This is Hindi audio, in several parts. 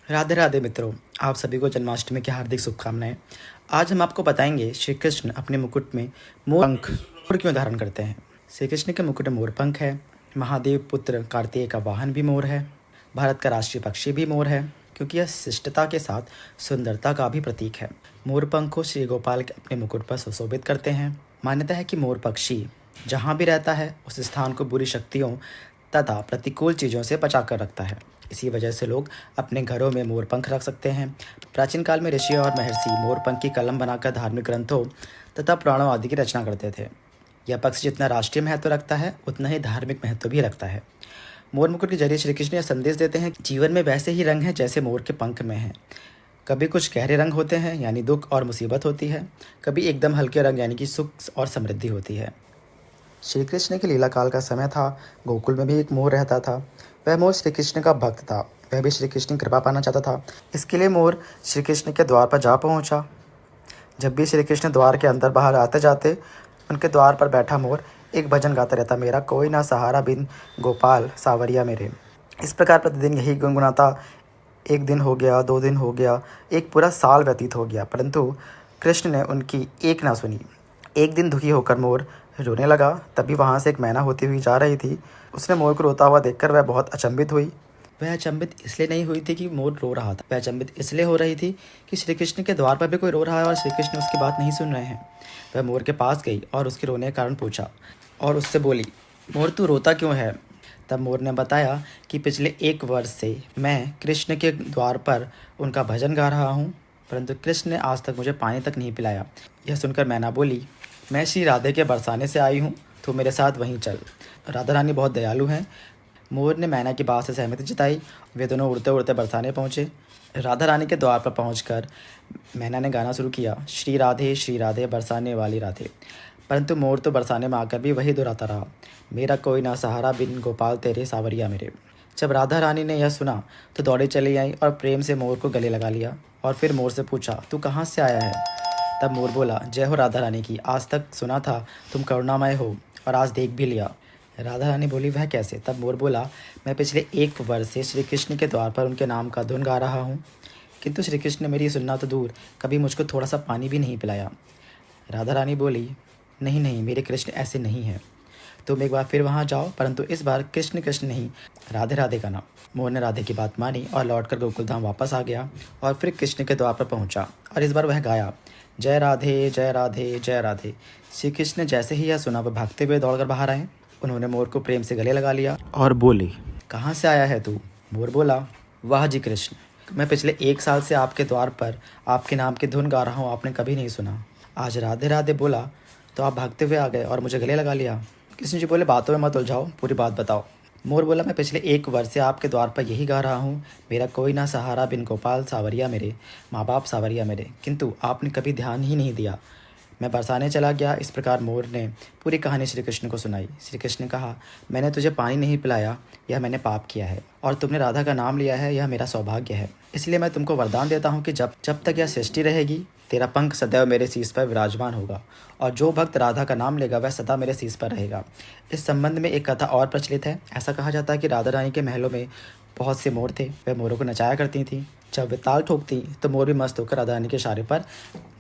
राधे राधे मित्रों, आप सभी को जन्माष्टमी की हार्दिक शुभकामनाएं। आज हम आपको बताएंगे श्री कृष्ण अपने मुकुट में मोर क्यों धारण करते हैं। श्री कृष्ण के मुकुट में मोर पंख है। महादेव पुत्र कार्तिकेय का वाहन भी मोर है। भारत का राष्ट्रीय पक्षी भी मोर है, क्योंकि यह शिष्टता के साथ सुंदरता का भी प्रतीक है। मोर पंख को श्री गोपाल के अपने मुकुट पर सुशोभित करते हैं। मान्यता है कि मोर पक्षी जहाँ भी रहता है उस स्थान को बुरी शक्तियों तथा प्रतिकूल चीज़ों से बचा कर रखता है। इसी वजह से लोग अपने घरों में मोर पंख रख सकते हैं। प्राचीन काल में ऋषि और महर्षि मोर पंख की कलम बनाकर धार्मिक ग्रंथों तथा पुराणों आदि की रचना करते थे। यह पक्षी जितना राष्ट्रीय महत्व रखता है उतना ही धार्मिक महत्व भी रखता है। मोर मुकुट के जरिए श्री कृष्ण यह संदेश देते हैं, जीवन में वैसे ही रंग हैं जैसे मोर के पंख में हैं। कभी कुछ गहरे रंग होते हैं यानी दुख और मुसीबत होती है, कभी एकदम हल्के रंग यानी कि सुख और समृद्धि होती है। श्री कृष्ण के लीला काल का समय था। गोकुल में भी एक मोर रहता था। वह मोर श्री कृष्ण का भक्त था। वह भी श्री कृष्ण की कृपा पाना चाहता था। इसके लिए मोर श्री कृष्ण के द्वार पर जा पहुंचा। जब भी श्री कृष्ण द्वार के अंदर बाहर आते जाते, उनके द्वार पर बैठा मोर एक भजन गाता रहता, मेरा कोई ना सहारा बिन गोपाल सावरिया मेरे। इस प्रकार प्रतिदिन यही गुनगुनाता। एक दिन हो गया, 2 दिन हो गया, एक पूरा साल व्यतीत हो गया, परंतु कृष्ण ने उनकी एक ना सुनी। एक दिन दुखी होकर मोर रोने लगा। तभी वहाँ से एक मैना होती हुई जा रही थी। उसने मोर को रोता हुआ देखकर वह बहुत अचंभित हुई। वह अचंभित इसलिए नहीं हुई थी कि मोर रो रहा था, वह अचंभित इसलिए हो रही थी कि श्री कृष्ण के द्वार पर भी कोई रो रहा है और श्री कृष्ण उसकी बात नहीं सुन रहे हैं। वह मोर के पास गई और उसके रोने का कारण पूछा और उससे बोली, मोर तू रोता क्यों है। तब मोर ने बताया कि पिछले 1 वर्ष से मैं कृष्ण के द्वार पर उनका भजन गा रहा हूँ, परंतु कृष्ण ने आज तक मुझे पानी तक नहीं पिलाया। यह सुनकर मैना बोली, मैं श्री राधे के बरसाने से आई हूँ, तो मेरे साथ वहीं चल। राधा रानी बहुत दयालु हैं। मोर ने मैना की बात से सहमति जताई। वे दोनों उड़ते उड़ते बरसाने पहुँचे। राधा रानी के द्वार पर पहुंचकर मैना ने गाना शुरू किया, श्री राधे बरसाने वाली राधे। परंतु मोर तो बरसाने में आकर भी वही दोहराता रहा, मेरा कोई ना सहारा बिन गोपाल तेरे सावरिया मेरे। जब राधा रानी ने यह सुना तो दौड़े चली आई और प्रेम से मोर को गले लगा लिया और फिर मोर से पूछा, तू कहाँ से आया है। तब मोर बोला, जय हो राधा रानी की, आज तक सुना था तुम करुणामय हो और आज देख भी लिया। राधा रानी बोली, वह कैसे। तब मोर बोला, मैं पिछले 1 वर्ष से श्री कृष्ण के द्वार पर उनके नाम का धुन गा रहा हूँ, किंतु श्री कृष्ण ने मेरी सुनना तो दूर कभी मुझको थोड़ा सा पानी भी नहीं पिलाया। राधा रानी बोली, नहीं नहीं, मेरे कृष्ण ऐसे नहीं हैं। तुम एक बार फिर वहाँ जाओ, परंतु इस बार कृष्ण कृष्ण नहीं, राधे राधे का नाम। मोर ने राधे की बात मानी और लौटकर गोकुल धाम वापस आ गया और फिर कृष्ण के द्वार पर पहुँचा और इस बार वह गाया, जय राधे जय राधे जय राधे। श्री कृष्ण ने जैसे ही यह सुना वह भागते हुए दौड़कर बाहर आए। उन्होंने मोर को प्रेम से गले लगा लिया और बोले, कहाँ से आया है तू। मोर बोला, वाह जी कृष्ण, मैं पिछले 1 साल से आपके द्वार पर आपके नाम की धुन गा रहा हूँ, आपने कभी नहीं सुना। आज राधे राधे बोला तो आप भागते हुए आ गए और मुझे गले लगा लिया। कृष्ण जी बोले, बातों में मत उलझाओ, पूरी बात बताओ। मोर बोला, मैं पिछले 1 वर्ष से आपके द्वार पर यही गा रहा हूँ, मेरा कोई ना सहारा बिन गोपाल सावरिया मेरे, माँ बाप सावरिया मेरे, किंतु आपने कभी ध्यान ही नहीं दिया। मैं बरसाने चला गया। इस प्रकार मोर ने पूरी कहानी श्री कृष्ण को सुनाई। श्री कृष्ण ने कहा, मैंने तुझे पानी नहीं पिलाया, यह मैंने पाप किया है, और तुमने राधा का नाम लिया है, यह मेरा सौभाग्य है। इसलिए मैं तुमको वरदान देता हूँ कि जब तक यह सृष्टि रहेगी तेरा पंख सदैव मेरे शीश पर विराजमान होगा, और जो भक्त राधा का नाम लेगा वह सदा मेरे शीश पर रहेगा। इस संबंध में एक कथा और प्रचलित है। ऐसा कहा जाता है कि राधा रानी के महलों में बहुत से मोर थे। वह मोरों को नचाया करती थीं। जब वे ताल ठोकती तो मोर भी मस्त होकर राधा रानी के इशारे पर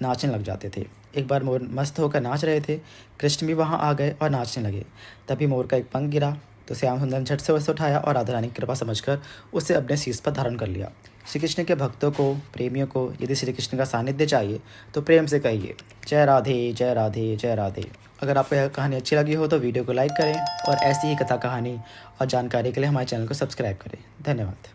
नाचने लग जाते थे। एक बार मोर मस्त होकर नाच रहे थे। कृष्ण भी वहाँ आ गए और नाचने लगे। तभी मोर का एक पंख गिरा तो श्याम सुंदर ने झट से उसे उठाया और राधा रानी की कृपा समझकर उसे अपने शीश पर धारण कर लिया। श्री कृष्ण के भक्तों को, प्रेमियों को यदि श्री कृष्ण का सानिध्य चाहिए तो प्रेम से कहिए, जय राधे जय राधे जय राधे। अगर आपको यह कहानी अच्छी लगी हो तो वीडियो को लाइक करें और ऐसी ही कथा, कहानी और जानकारी के लिए हमारे चैनल को सब्सक्राइब करें। धन्यवाद।